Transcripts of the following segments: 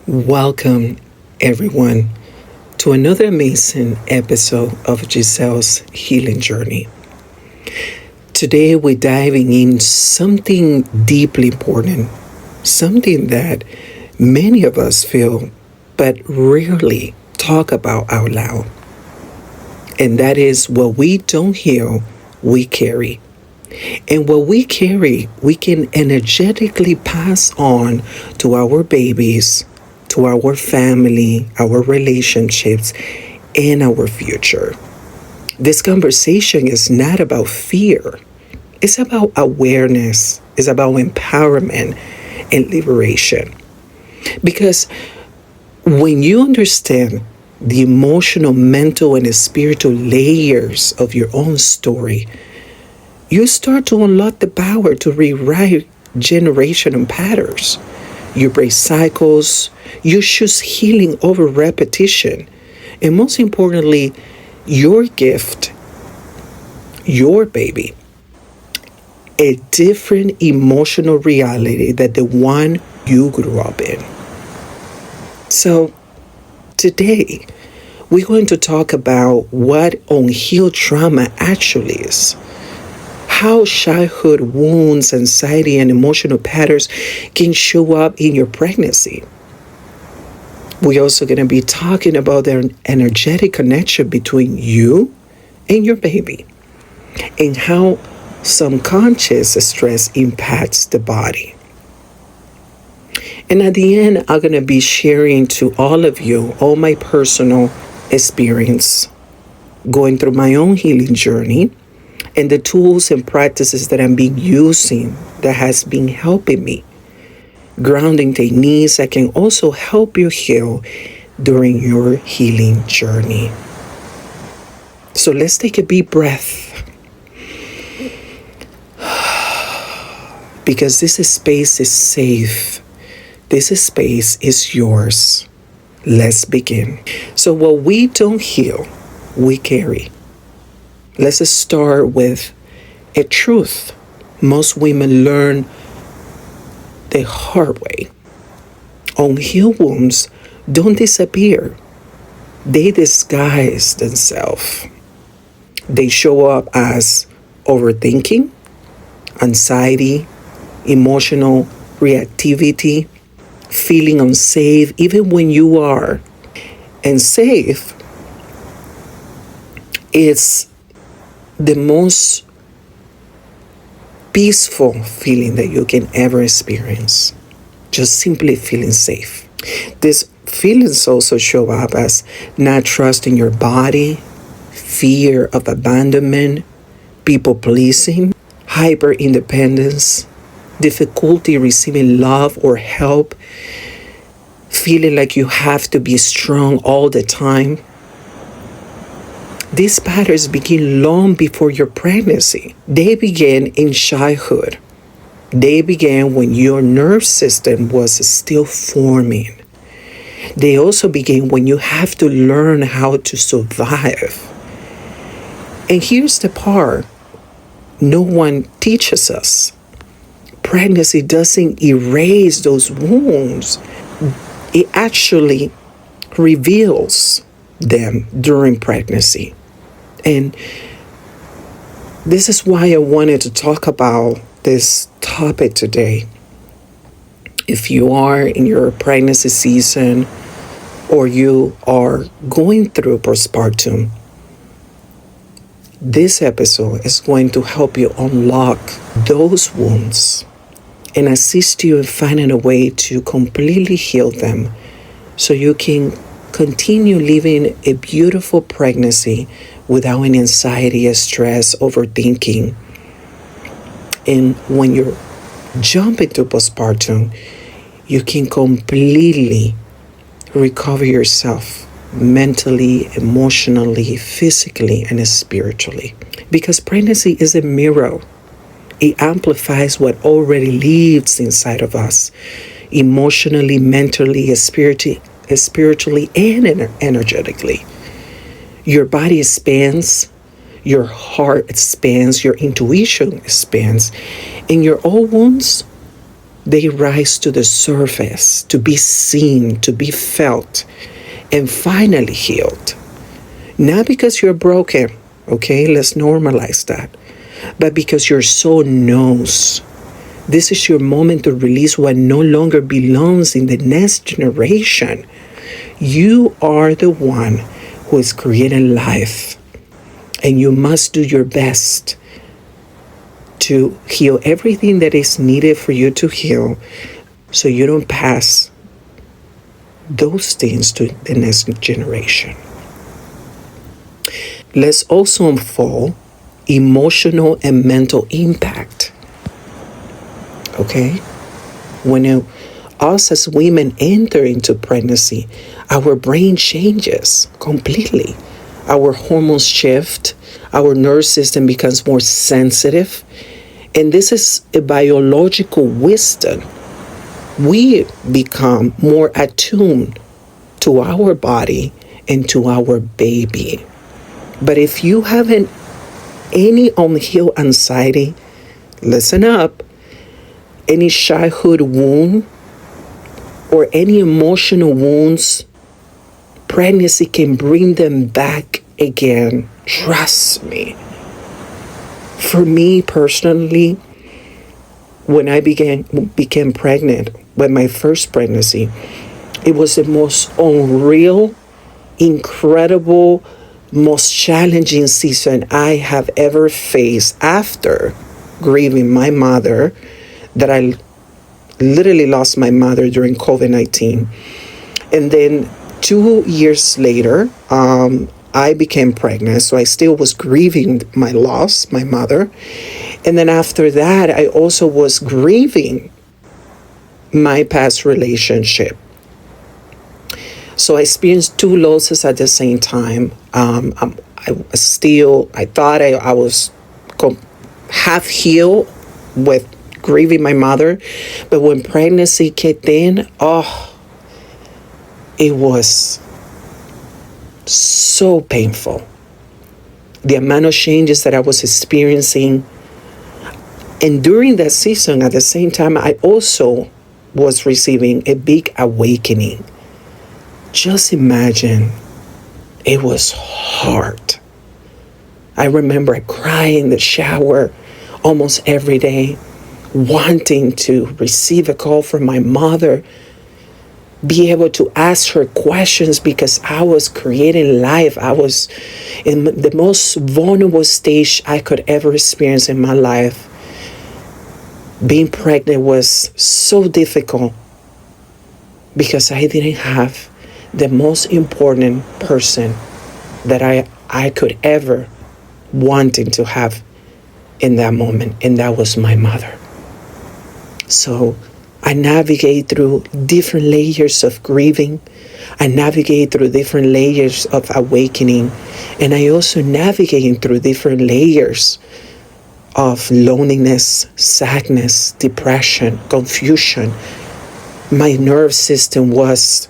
Welcome, everyone, to another amazing episode of Giselle's Healing Journey. Today, we're diving in something deeply important, something that many of us feel but rarely talk about out loud. And that is what we don't heal, we carry. And what we carry, we can energetically pass on to our babies, to our family, our relationships, and our future. This conversation is not about fear. It's about awareness. It's about empowerment and liberation. Because when you understand the emotional, mental, and spiritual layers of your own story, you start to unlock the power to rewrite generational patterns. You break cycles, you choose healing over repetition, and most importantly, your gift, your baby, a different emotional reality than the one you grew up in. So, today, we're going to talk about what unhealed trauma actually is, how childhood wounds, anxiety, and emotional patterns can show up in your pregnancy. We're also going to be talking about the energetic connection between you and your baby and how subconscious stress impacts the body. And at the end, I'm going to be sharing to all of you all my personal experience going through my own healing journey and the tools and practices that I'm been using that has been helping me. Grounding techniques that can also help you heal during your healing journey. So let's take a deep breath. Because this space is safe. This space is yours. Let's begin. So what we don't heal, we carry. Let's start with a truth most women learn the hard way. Unhealed wounds don't disappear. They disguise themselves. They show up as overthinking, anxiety, emotional reactivity, feeling unsafe even when you are. And safe is the most peaceful feeling that you can ever experience. Just simply feeling safe. These feelings also show up as not trusting your body, fear of abandonment, people pleasing, hyper independence, difficulty receiving love or help, feeling like you have to be strong all the time. These patterns begin long before your pregnancy. They began in childhood. They began when your nerve system was still forming. They also began when you have to learn how to survive. And here's the part no one teaches us. Pregnancy doesn't erase those wounds. It actually reveals them during pregnancy. And this is why I wanted to talk about this topic today. If you are in your pregnancy season or you are going through postpartum, this episode is going to help you unlock those wounds and assist you in finding a way to completely heal them so you can continue living a beautiful pregnancy without any anxiety, stress, overthinking. And when you jump into postpartum, you can completely recover yourself mentally, emotionally, physically, and spiritually. Because pregnancy is a mirror. It amplifies what already lives inside of us, emotionally, mentally, spiritually, and energetically. Your body expands, your heart expands, your intuition expands, and your old wounds, they rise to the surface to be seen, to be felt, and finally healed. Not because you're broken, okay? Let's normalize that. But because your soul knows this is your moment to release what no longer belongs in the next generation. You are the one who is creating life, and you must do your best to heal everything that is needed for you to heal, so you don't pass those things to the next generation. Let's also unfold emotional and mental impact. Okay? When us as women enter into pregnancy, our brain changes completely. Our hormones shift, our nervous system becomes more sensitive, and this is a biological wisdom. We become more attuned to our body and to our baby. But if you haven't any unhealed anxiety, listen up, any childhood wound or any emotional wounds, pregnancy can bring them back again. Trust me. For me personally, when I became pregnant with my first pregnancy, it was the most unreal, incredible, most challenging season I have ever faced after grieving my mother, that I literally lost my mother during COVID-19. And then 2 years later, I became pregnant, so I still was grieving my loss, my mother. And then after that, I also was grieving my past relationship. So I experienced two losses at the same time. I thought I was half healed with grieving my mother, but when pregnancy kicked in, it was so painful. The amount of changes that I was experiencing. And during that season, at the same time, I also was receiving a big awakening. Just imagine, it was hard. I remember crying in the shower almost every day, wanting to receive a call from my mother, be able to ask her questions, because I was creating life. I was in the most vulnerable stage I could ever experience in my life. Being pregnant was so difficult because I didn't have the most important person that I could ever wanting to have in that moment, and that was my mother. So I navigate through different layers of grieving. I navigate through different layers of awakening. And I also navigate through different layers of loneliness, sadness, depression, confusion. My nerve system was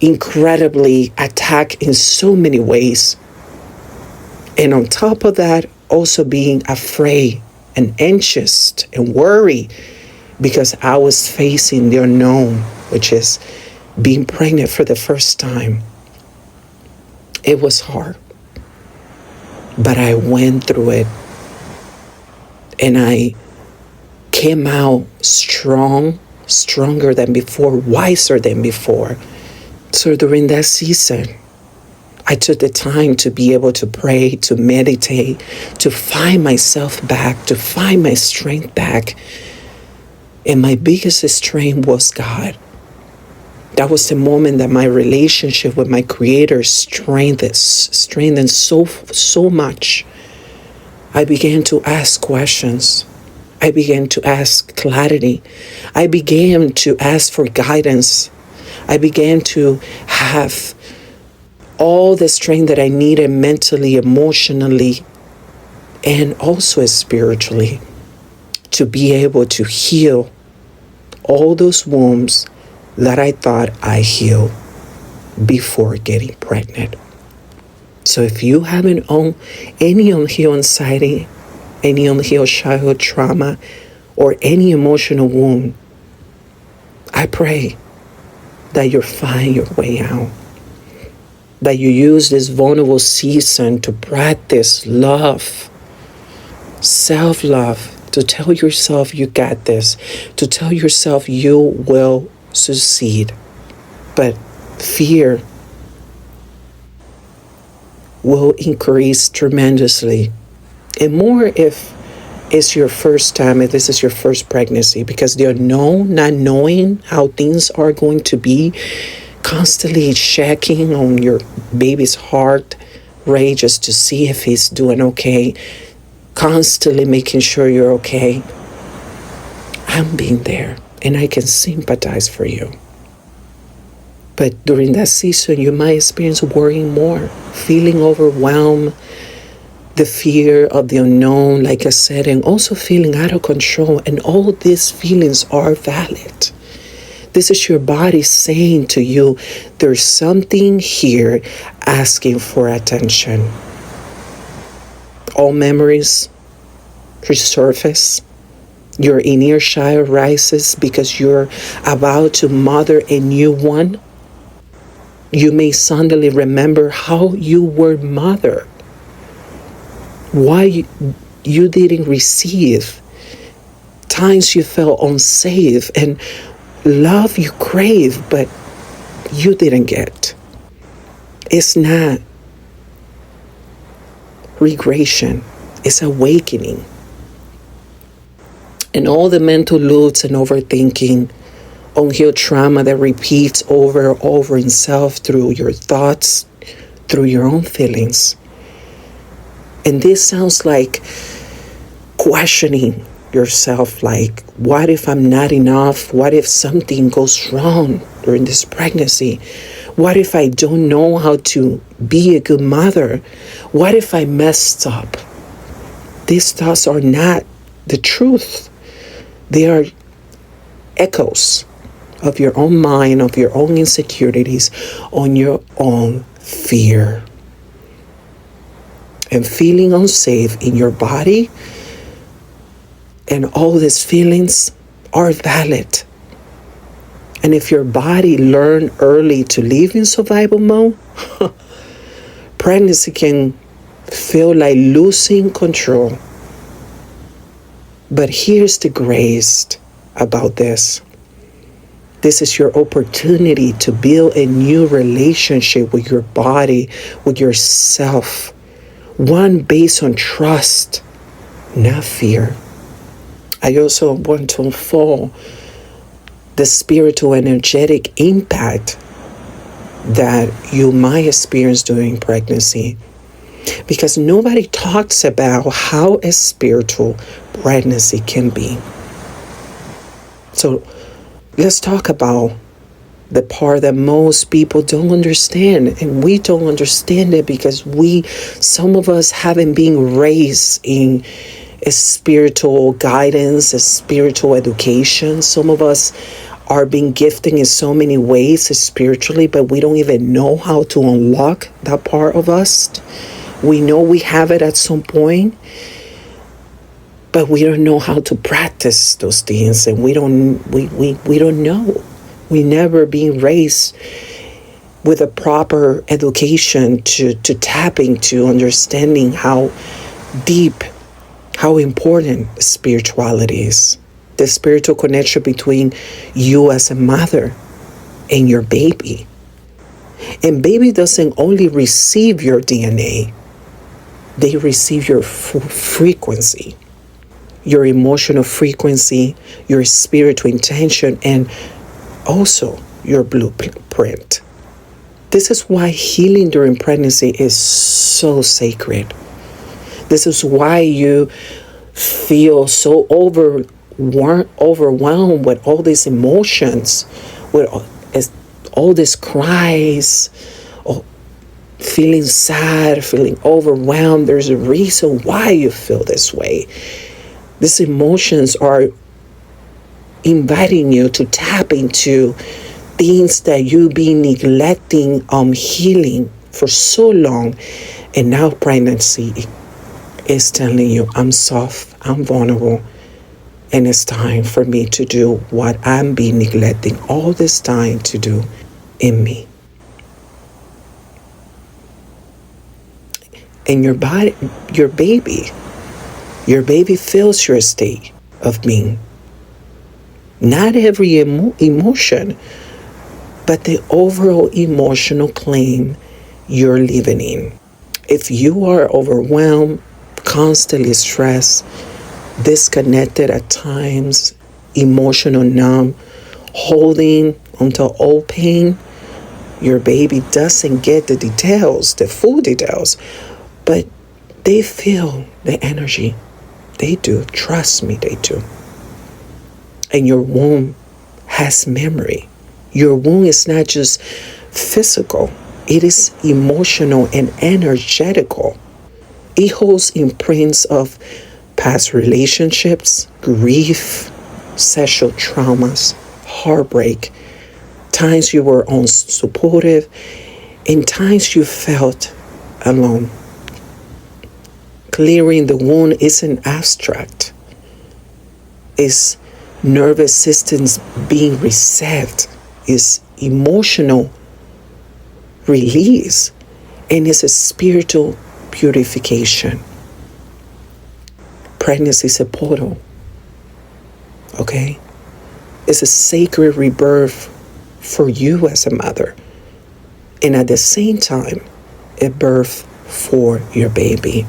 incredibly attacked in so many ways. And on top of that, also being afraid and anxious and worried, because I was facing the unknown, which is being pregnant for the first time. It was hard, but I went through it, and I came out stronger than before, wiser than before. So during that season, I took the time to be able to pray, to meditate, to find myself back, to find my strength back. And my biggest strength was God. That was the moment that my relationship with my Creator strengthened so much. I began to ask questions. I began to ask clarity. I began to ask for guidance. I began to have all the strength that I needed mentally, emotionally, and also spiritually, to be able to heal all those wounds that I thought I healed before getting pregnant. So if you haven't any unhealed anxiety, any unhealed childhood trauma, or any emotional wound, I pray that you find your way out, that you use this vulnerable season to practice love, self-love, to tell yourself you got this, to tell yourself you will succeed. But fear will increase tremendously, and more if it's your first time, if this is your first pregnancy, because the unknown, not knowing how things are going to be, constantly checking on your baby's heart rate just to see if he's doing okay, constantly making sure you're okay. I'm being there and I can sympathize for you. But during that season, you might experience worrying more, feeling overwhelmed, the fear of the unknown, like I said, and also feeling out of control. And all these feelings are valid. This is your body saying to you, there's something here asking for attention. All memories resurface. Your inner child rises because you're about to mother a new one. You may suddenly remember how you were mothered, why you didn't receive, times you felt unsafe, and love you crave, but you didn't get. It's not regression, it's awakening. And all the mental loops and overthinking, unhealed trauma that repeats over and over itself through your thoughts, through your own feelings. And this sounds like questioning yourself, like, what if I'm not enough? What if something goes wrong during this pregnancy? What if I don't know how to be a good mother? What if I messed up? These thoughts are not the truth. They are echoes of your own mind, of your own insecurities, on your own fear. And feeling unsafe in your body and all these feelings are valid. And if your body learned early to live in survival mode, pregnancy can feel like losing control. But here's the grace about this. This is your opportunity to build a new relationship with your body, with yourself. One based on trust, not fear. I also want to unfold the spiritual energetic impact that you might experience during pregnancy. Because nobody talks about how a spiritual pregnancy can be. So let's talk about the part that most people don't understand. And we don't understand it because some of us haven't been raised in a spiritual guidance, a spiritual education. Some of us are being gifted in so many ways spiritually, but we don't even know how to unlock that part of us. We know we have it at some point, but we don't know how to practice those things, and we don't know. We never been raised with a proper education to tap into understanding how deep, how important spirituality is. The spiritual connection between you as a mother and your baby. And baby doesn't only receive your DNA, they receive your frequency, your emotional frequency, your spiritual intention, and also your blueprint. This is why healing during pregnancy is so sacred. This is why you feel so overwhelmed with all these emotions, with all these cries, feeling sad, feeling overwhelmed. There's a reason why you feel this way. These emotions are inviting you to tap into things that you've been neglecting healing for so long. And now pregnancy is telling you, I'm soft, I'm vulnerable, And it's time for me to do what I'm being neglecting all this time to do in me. And your body, your baby feels your state of being. Not every emotion, but the overall emotional plane you're living in. If you are overwhelmed, constantly stressed, disconnected at times, emotional numb, holding onto old pain, your baby doesn't get the details, the full details, but they feel the energy. They do. Trust me, they do. And your womb has memory. Your womb is not just physical, it is emotional and energetical. It holds imprints of past relationships, grief, sexual traumas, heartbreak, times you were unsupportive, and times you felt alone. Clearing the wound isn't abstract. It's nervous systems being reset. It's emotional release. And it's a spiritual purification. Pregnancy is a portal. Okay? It's a sacred rebirth for you as a mother. And at the same time, a birth for your baby.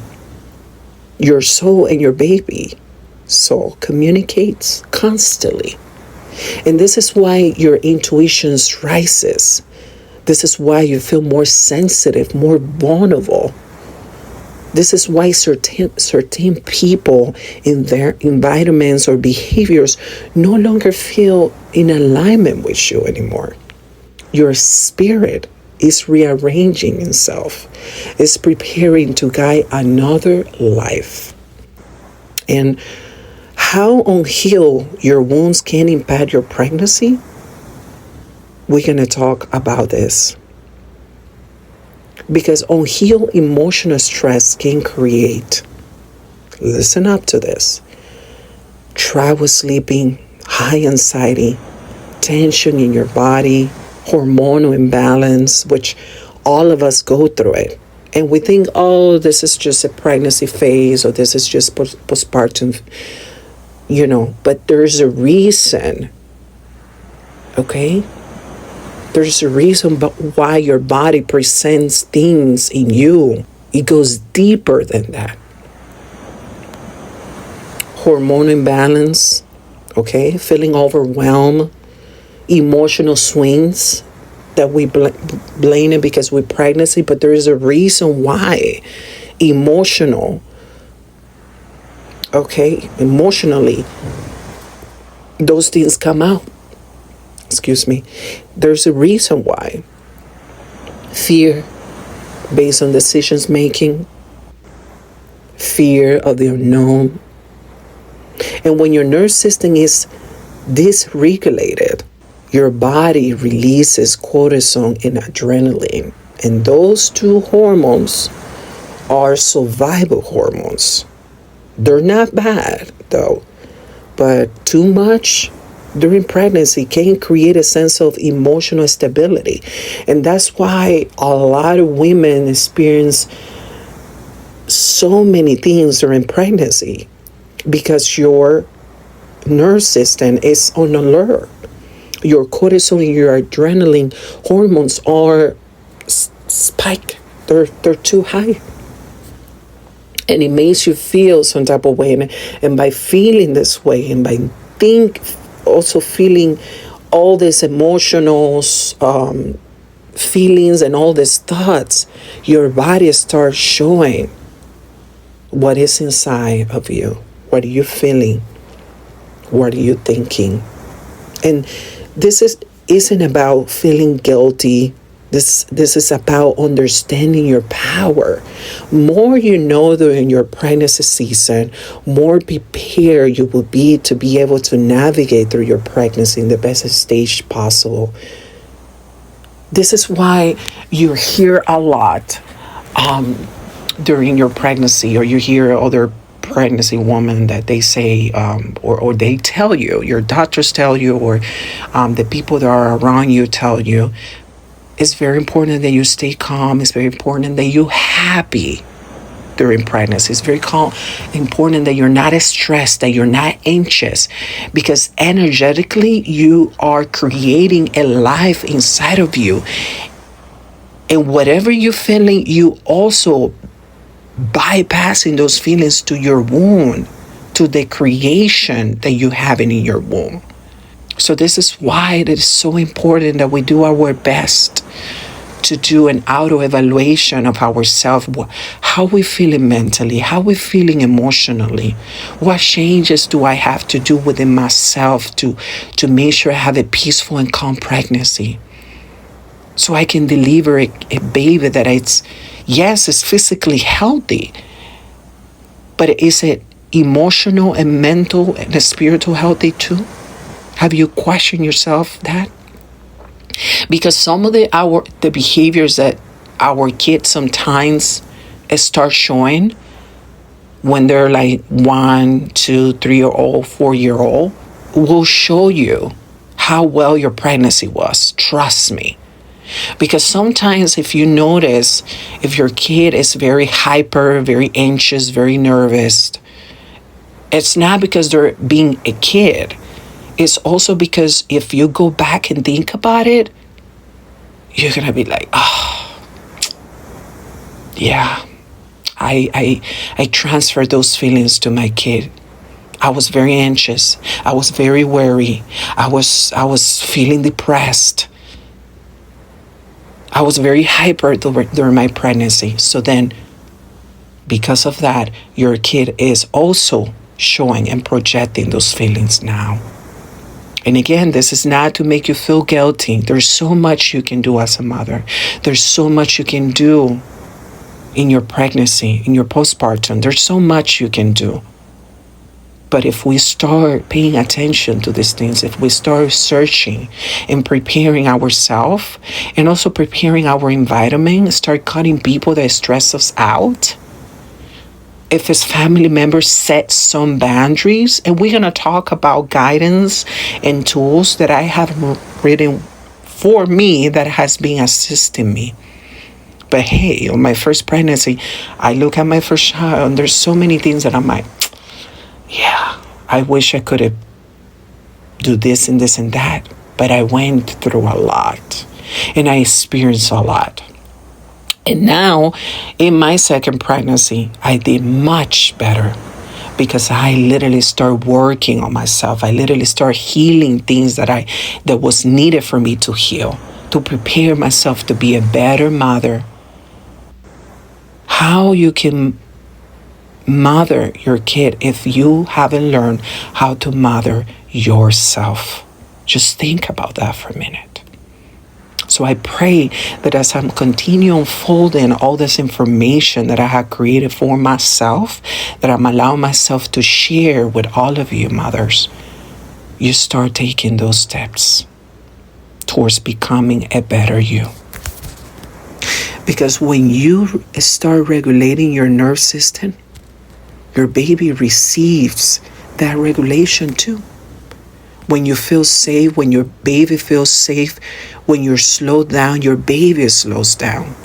Your soul and your baby soul communicates constantly. And this is why your intuition rises. This is why you feel more sensitive, more vulnerable. This is why certain people in their environments or behaviors no longer feel in alignment with you anymore. Your spirit is rearranging itself, is preparing to guide another life. And how unhealed your wounds can impact your pregnancy, we're going to talk about this. Because unhealed emotional stress can create, listen up to this, trouble sleeping, high anxiety, tension in your body, hormonal imbalance, which all of us go through it. And we think, oh, this is just a pregnancy phase, or this is just postpartum, but there's a reason, okay? There's a reason why your body presents things in you. It goes deeper than that. Hormone imbalance, okay? Feeling overwhelmed, emotional swings that we blame it because we're pregnancy, but there is a reason why emotionally, those things come out. There's a reason why. Fear based on decisions making, fear of the unknown. And when your nervous system is dysregulated, your body releases cortisol and adrenaline. And those two hormones are survival hormones. They're not bad, though. But too much during pregnancy can create a sense of emotional stability. And that's why a lot of women experience so many things during pregnancy, because your nervous system is on alert. Your cortisol and your adrenaline hormones are spiked. They're too high. And it makes you feel some type of way. And by feeling this way, and by also feeling all these emotional feelings and all these thoughts, your body starts showing what is inside of you. What are you feeling? What are you thinking? And this isn't about feeling guilty. This is about understanding your power. More you know during your pregnancy season, more prepared you will be to be able to navigate through your pregnancy in the best stage possible. This is why you hear a lot during your pregnancy, or you hear other pregnancy woman that they say, or they tell you, your doctors tell you, or the people that are around you tell you, it's very important that you stay calm. It's very important that you're happy during pregnancy. It's very important that you're not stressed, that you're not anxious, because energetically you are creating a life inside of you. And whatever you're feeling, you also bypassing those feelings to your womb, to the creation that you have in your womb. So this is why it is so important that we do our best to do an auto-evaluation of ourselves, how we feeling mentally, how we feeling emotionally, what changes do I have to do within myself to make sure I have a peaceful and calm pregnancy, so I can deliver a baby that it's physically healthy, but is it emotional and mental and spiritual healthy too? Have you questioned yourself that? Because some of the behaviors that our kids sometimes start showing when they're like 1, 2, 3-year-old, 4-year-old will show you how well your pregnancy was. Trust me. Because sometimes if you notice, if your kid is very hyper, very anxious, very nervous, it's not because they're being a kid. It's also because if you go back and think about it, you're going to be like, oh, yeah, I transferred those feelings to my kid. I was very anxious. I was very worried. I was feeling depressed. I was very hyper during my pregnancy. So then, because of that, your kid is also showing and projecting those feelings now. And again, this is not to make you feel guilty. There's so much you can do as a mother. There's so much you can do in your pregnancy, in your postpartum. There's so much you can do. But if we start paying attention to these things, if we start searching and preparing ourselves and also preparing our environment, start cutting people that stress us out, if his family members set some boundaries, and we're going to talk about guidance and tools that I have written for me that has been assisting me. But hey, on my first pregnancy, I look at my first child and there's so many things that I'm like, yeah, I wish I could have do this and this and that. But I went through a lot and I experienced a lot. And now, in my second pregnancy, I did much better because I literally started working on myself. I literally started healing things that was needed for me to heal, to prepare myself to be a better mother. How you can mother your kid if you haven't learned how to mother yourself. Just think about that for a minute. So I pray that as I'm continue unfolding all this information that I have created for myself, that I'm allowing myself to share with all of you mothers, you start taking those steps towards becoming a better you. Because when you start regulating your nerve system, your baby receives that regulation too. When you feel safe, when your baby feels safe, when you're slowed down, your baby slows down.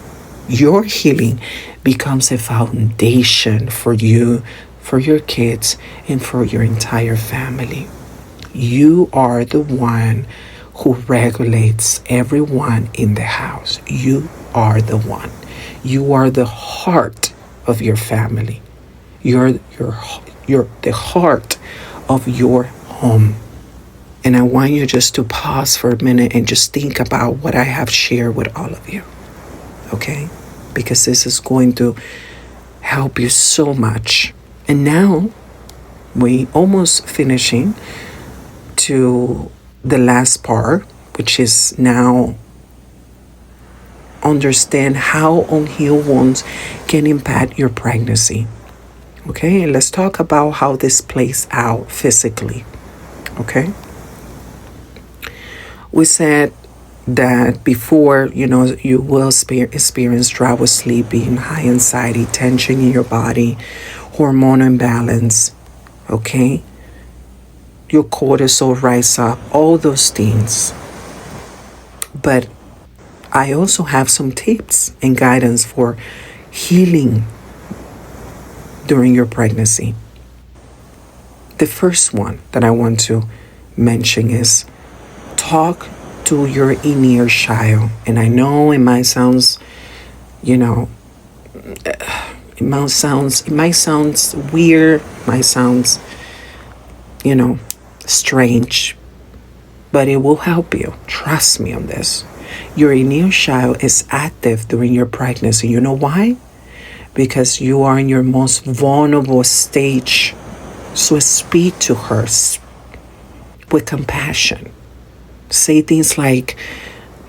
Your healing becomes a foundation for you, for your kids, and for your entire family. You are the one who regulates everyone in the house. You are the one. You are the heart of your family. You're the heart of your home. And I want you just to pause for a minute and just think about what I have shared with all of you. Okay? Because this is going to help you so much. And now we almost finishing to the last part, which is now understand how unhealed wounds can impact your pregnancy. Okay? And let's talk about how this plays out physically. Okay? We said that before, you will experience trouble sleeping, high anxiety, tension in your body, hormonal imbalance, okay? Your cortisol rise up, all those things. But I also have some tips and guidance for healing during your pregnancy. The first one that I want to mention is talk to your inner child. And I know it might sound, it might sound weird, might sound, strange, but it will help you. Trust me on this. Your inner child is active during your pregnancy. You know why? Because you are in your most vulnerable stage. So speak to her with compassion. Say things like,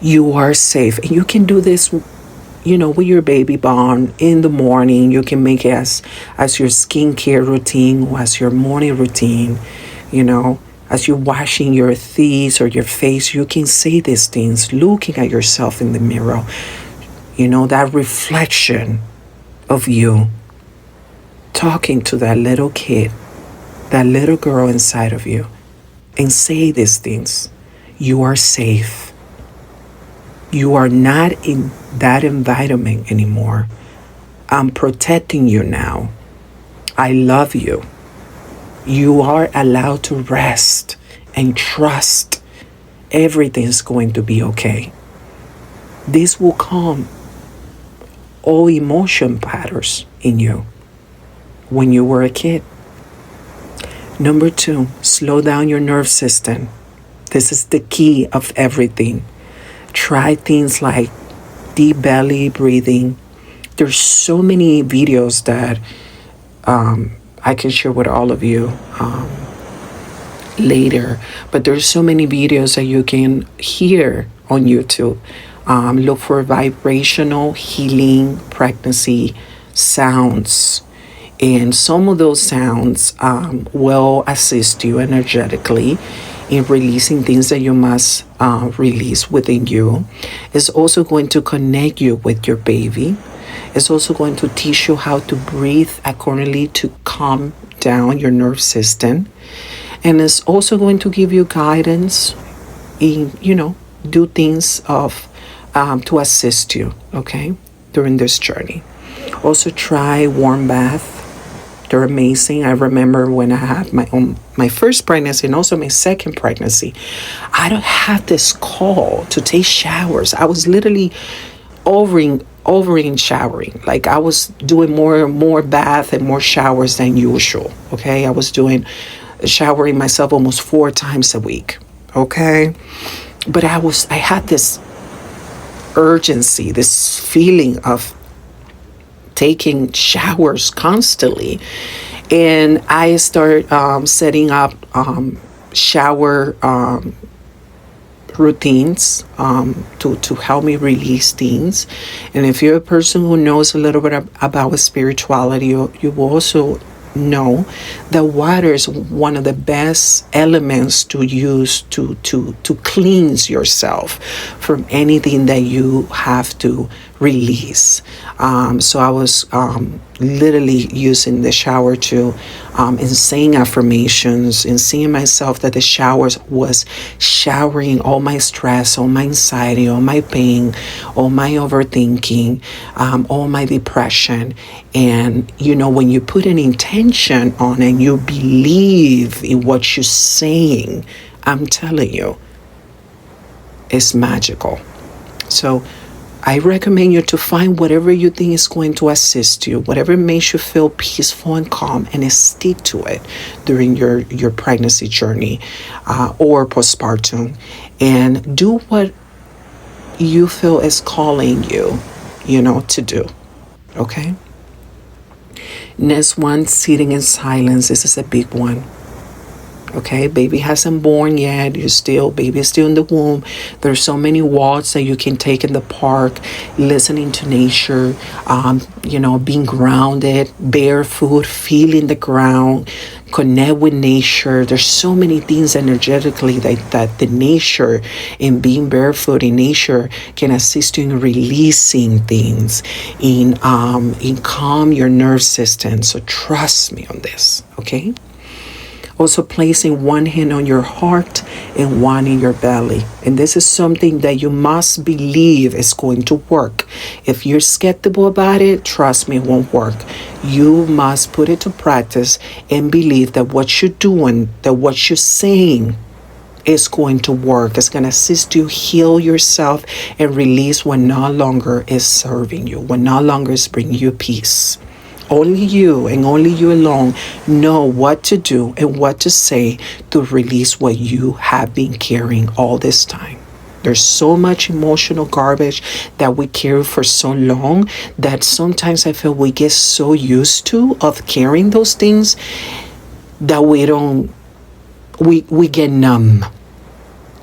you are safe. And you can do this, with your baby born in the morning. You can make it as your skincare routine or as your morning routine, as you're washing your teeth or your face. You can say these things, looking at yourself in the mirror. That reflection of you, talking to that little kid, that little girl inside of you, and say these things. You are safe. You are not in that environment anymore. I'm protecting you now. I love you. You are allowed to rest and trust everything's going to be okay. This will calm all emotion patterns in you when you were a kid. Number 2, slow down your nerve system. This is the key of everything. Try things like deep belly breathing. There's so many videos that I can share with all of you later. But there's so many videos that you can hear on YouTube. Look for vibrational healing pregnancy sounds. And some of those sounds will assist you energetically in releasing things that you must release within you. It's also going to connect you with your baby. It's also going to teach you how to breathe accordingly to calm down your nerve system. And it's also going to give you guidance in, do things to assist you, okay, during this journey. Also try warm bath. They're amazing. I remember when I had my first pregnancy and also my second pregnancy, I don't have this call to take showers. I was literally overing showering. Like I was doing more bath and more showers than usual. Okay, I was showering myself almost 4 times a week. Okay, but I had this urgency, this feeling of taking showers constantly, and I started setting up shower routines to help me release things. And if you're a person who knows a little bit about spirituality, you will also know that water is one of the best elements to use to cleanse yourself from anything that you have to release. So I was literally using the shower to and saying affirmations and seeing myself that the shower was showering all my stress, all my anxiety, all my pain, all my overthinking, all my depression. And when you put an intention on and you believe in what you're saying, I'm telling you, it's magical. So I recommend you to find whatever you think is going to assist you, whatever makes you feel peaceful and calm, and stick to it during your pregnancy journey or postpartum. And do what you feel is calling you, to do. Okay? Next one, sitting in silence. This is a big one. Okay, baby hasn't born yet. Baby is still in the womb. There's so many walks that you can take in the park, listening to nature, being grounded, barefoot, feeling the ground, connect with nature. There's so many things energetically that the nature and being barefoot in nature can assist you in releasing things, in calm your nerve system. So trust me on this, okay? Also placing one hand on your heart and one in your belly. And this is something that you must believe is going to work. If you're skeptical about it, trust me, it won't work. You must put it to practice and believe that what you're doing, that what you're saying is going to work. It's going to assist you heal yourself and release what no longer is serving you, what no longer is bringing you peace. Only you and only you alone know what to do and what to say to release what you have been carrying all this time. There's so much emotional garbage that we carry for so long that sometimes I feel we get so used to of carrying those things that we get numb.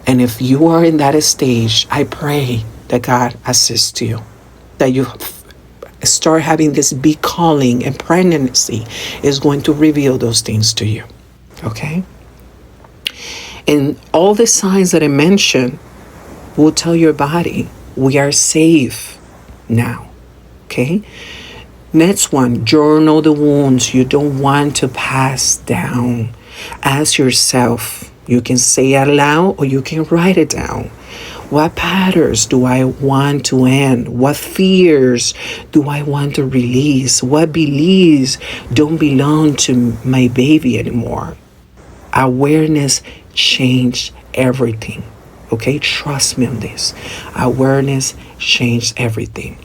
And if you are in that stage, I pray that God assists you, that you start having this big calling, and pregnancy is going to reveal those things to you. Okay? And all the signs that I mentioned will tell your body we are safe now. Okay? Next one, journal the wounds you don't want to pass down. Ask yourself, you can say it out loud or you can write it down. What patterns do I want to end? What fears do I want to release? What beliefs don't belong to my baby anymore? Awareness changed everything. Okay, trust me on this. Awareness changed everything.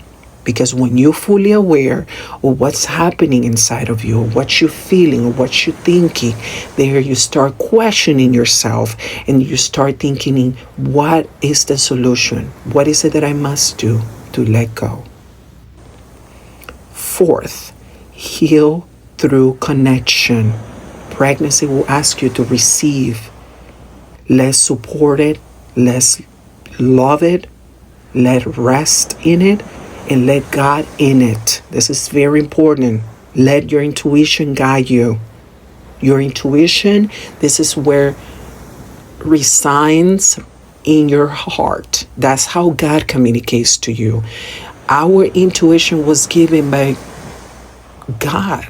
Because when you're fully aware of what's happening inside of you, what you're feeling, or what you're thinking, there you start questioning yourself and you start thinking, what is the solution? What is it that I must do to let go? Fourth, heal through connection. Pregnancy will ask you to receive. Let's support it. Let's love it. Let rest in it. And let God in it. This is very important. Let your intuition guide you. Your intuition, this is where resides in your heart. That's how God communicates to you. Our intuition was given by God.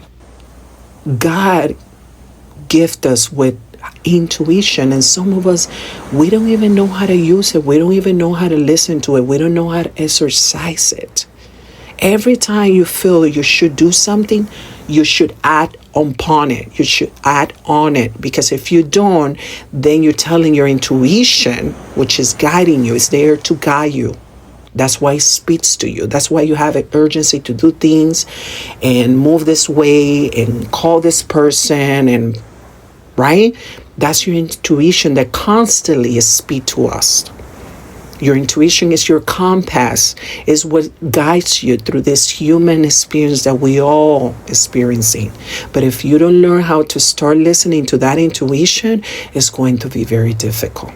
God gifted us with intuition, and some of us, we don't even know how to use it. We don't even know how to listen to it. We don't know how to exercise it. Every time you feel you should do something, you should act upon it. You should act on it. Because if you don't, then you're telling your intuition, which is guiding you, it's there to guide you. That's why it speaks to you. That's why you have an urgency to do things and move this way and call this person, and right? That's your intuition that constantly speaks to us. Your intuition is your compass, is what guides you through this human experience that we all experiencing. But if you don't learn how to start listening to that intuition, it's going to be very difficult.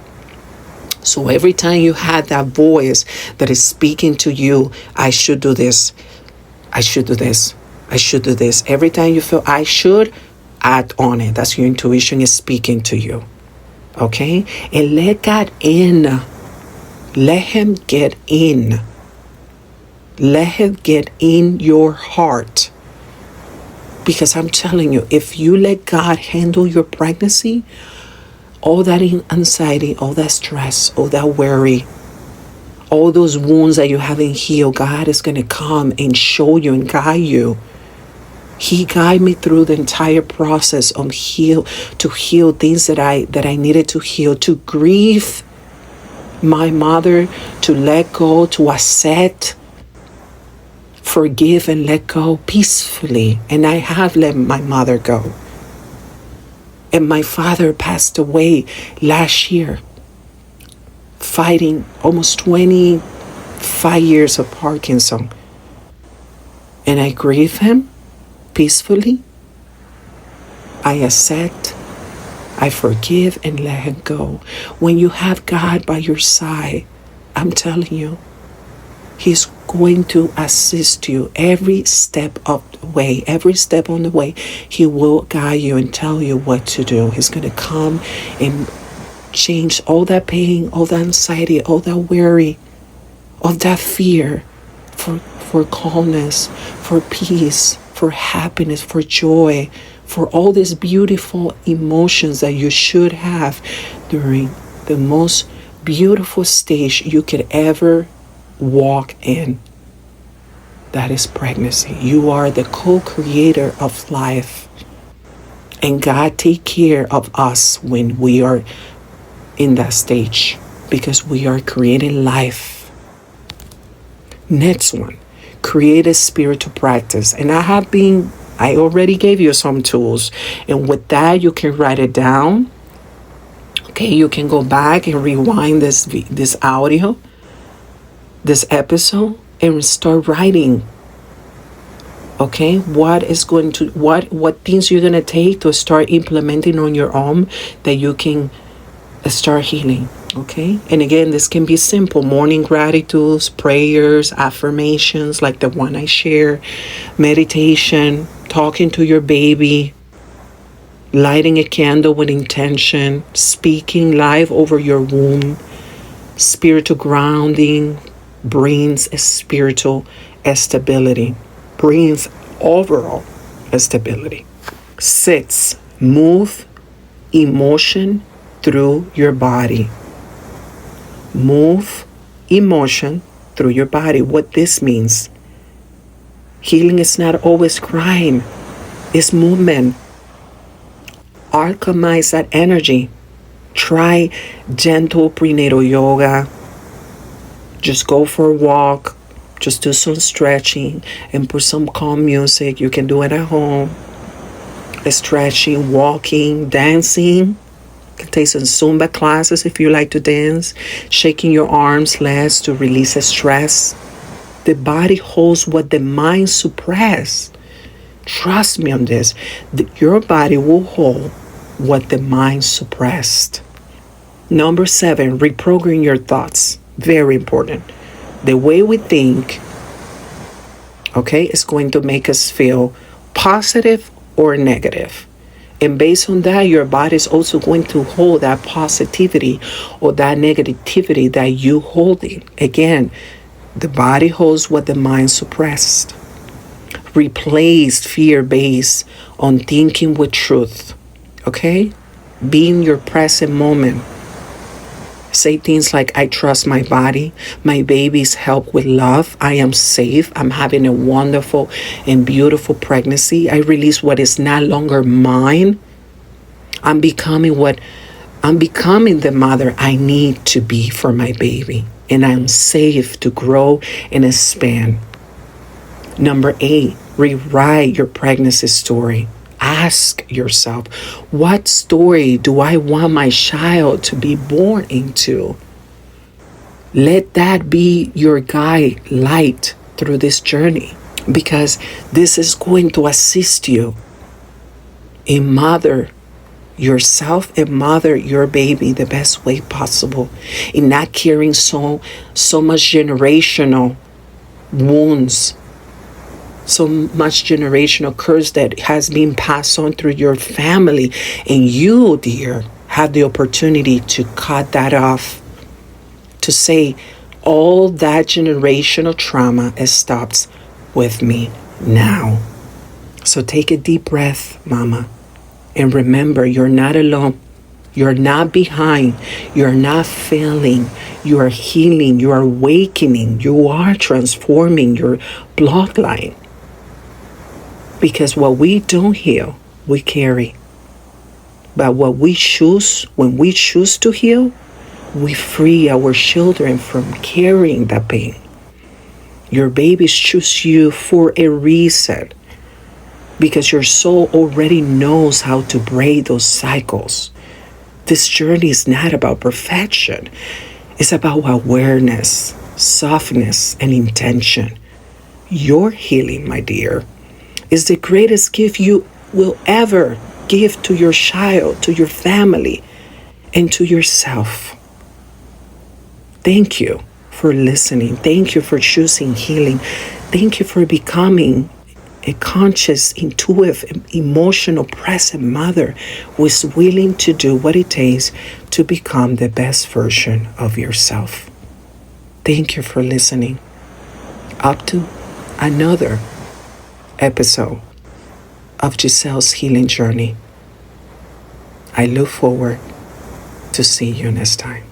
So every time you have that voice that is speaking to you, I should do this, I should do this, I should do this. Every time you feel I should, act on it. That's your intuition is speaking to you. Okay? And let God in. Let him get in. Let him get in your heart. Because I'm telling you, if you let God handle your pregnancy, all that anxiety, all that stress, all that worry, all those wounds that you haven't healed, God is going to come and show you and guide you. He guided me through the entire process of heal things that I needed to heal, to grieve my mother, to let go, to accept, forgive, and let go peacefully. And I have let my mother go. And my father passed away last year, fighting almost 25 years of Parkinson. And I grieve him peacefully. I accept, I forgive and let it go. When you have God by your side, I'm telling you, He's going to assist you every step of the way. Every step on the way, He will guide you and tell you what to do. He's going to come and change all that pain, all that anxiety, all that worry, all that fear for calmness, for peace, for happiness, for joy, for all these beautiful emotions that you should have during the most beautiful stage you could ever walk in. That is pregnancy. You are the co-creator of life. And God take care of us when we are in that stage, because we are creating life. Next one, create a spiritual practice. And I already gave you some tools. And with that, you can write it down. Okay, you can go back and rewind this audio, this episode, and start writing. Okay, what things you're gonna take to start implementing on your own that you can start healing. Okay, and again, this can be simple: morning gratitudes, prayers, affirmations like the one I share, meditation, talking to your baby, lighting a candle with intention, speaking live over your womb. Spiritual grounding brings a spiritual stability, brings overall stability. 6, move emotion through your body. Move emotion through your body. What this means: healing is not always crying, it's movement. Alchemize that energy. Try gentle prenatal yoga. Just go for a walk. Just do some stretching and put some calm music. You can do it at home. Stretching, walking, dancing. You can take some Zumba classes if you like to dance. Shaking your arms, legs to release stress. The body holds what the mind suppressed. Trust me on this. Your body will hold what the mind suppressed. Number 7, reprogram your thoughts. Very important. The way we think, okay, is going to make us feel positive or negative. And based on that, your body is also going to hold that positivity or that negativity that you holding. Again, the body holds what the mind suppressed. Replace fear based on thinking with truth. Okay? Be in your present moment. Say things like, I trust my body. My baby's helped with love. I am safe. I'm having a wonderful and beautiful pregnancy. I release what is not longer mine. I'm becoming the mother I need to be for my baby. And I'm safe to grow and expand. Number 8, rewrite your pregnancy story. Ask yourself, what story do I want my child to be born into? Let that be your guide light through this journey, because this is going to assist you in mother yourself and mother your baby the best way possible, in not carrying so much generational wounds, so much generational curse that has been passed on through your family. And you, dear, have the opportunity to cut that off, to say all that generational trauma stops with me now. So take a deep breath, mama, and remember, you're not alone. You're not behind. You're not failing. You are healing. You are awakening. You are transforming your bloodline. Because what we don't heal, we carry. But what we choose, when we choose to heal, we free our children from carrying that pain. Your babies choose you for a reason, because your soul already knows how to break those cycles. This journey is not about perfection. It's about awareness, softness, and intention. Your healing, my dear, is the greatest gift you will ever give to your child, to your family, and to yourself. Thank you for listening. Thank you for choosing healing. Thank you for becoming a conscious, intuitive, emotional, present mother who is willing to do what it takes to become the best version of yourself. Thank you for listening. Up to another episode of Giselle's healing journey. I look forward to seeing you next time.